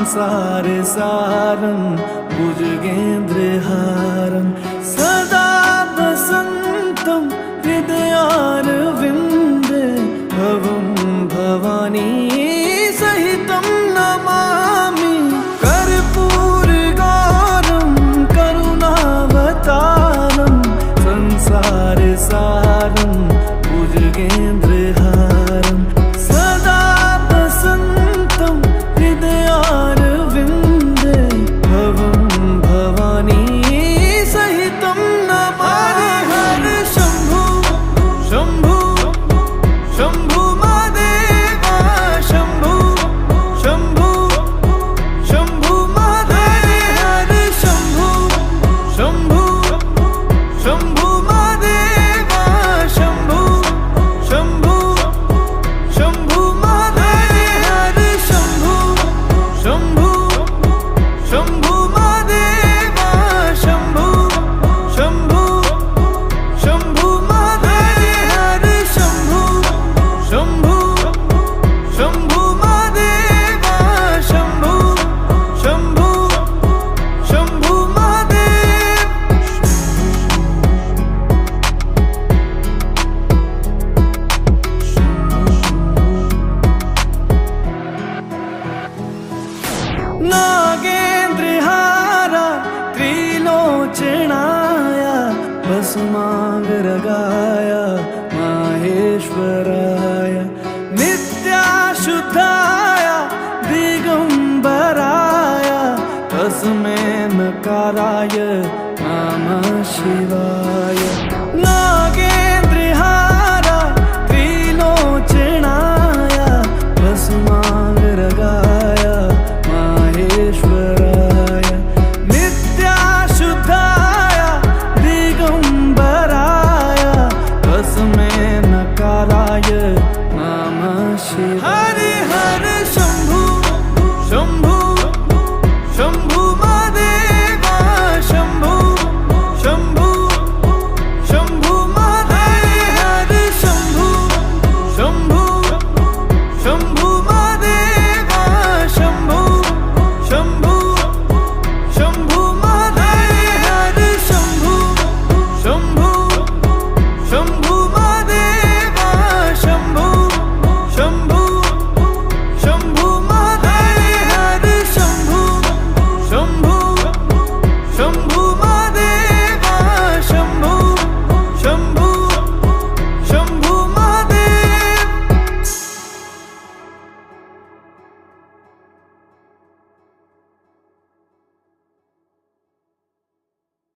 संसार सारं भुजगेन्द्रहारं सदा वसन्तं हृदयारविन्दे भवं भवानी सहितं नमामि। कर्पूरगौरं करुणावतारं संसार सारं भुजगेन्द्रहारं सदा वसन्तं हृदयारविन्दे भवं भवानी सहितं नमामि। हर शम्भु शम्भु शम्भु महादेव शम्भु शम्भु शम्भु महादेव। हर शम्भु शम्भु शम्भु महादेव शम्भु शम्भु शम्भु महादेव। हर शम्भु शम्भु शम्भु महादेव शम्भु शम्भु शम्भु महादेव। हर शम्भु शम्भु शम्भु महादेव शम्भु शम्भु शम्भु महादेव। नागेन्द्रहारा त्रिलोचनाय भस्मांगरागाय माहेश्वराय नित्याशुद्धाय दिगंबराय तस्मै नकाराय नमः शिवाय। नागेन्द्रहारा त्रिलोचनाय भस्मांगरागाय माहेश्वराय नित्याशुद्धाय दिगंबराय तस्मै नकाराय नमः शिवाय। हर शम्भु शम्भु शम्भु महादेव शम्भु शम्भु शम्भु महादेव। हर शम्भु शम्भु शम्भु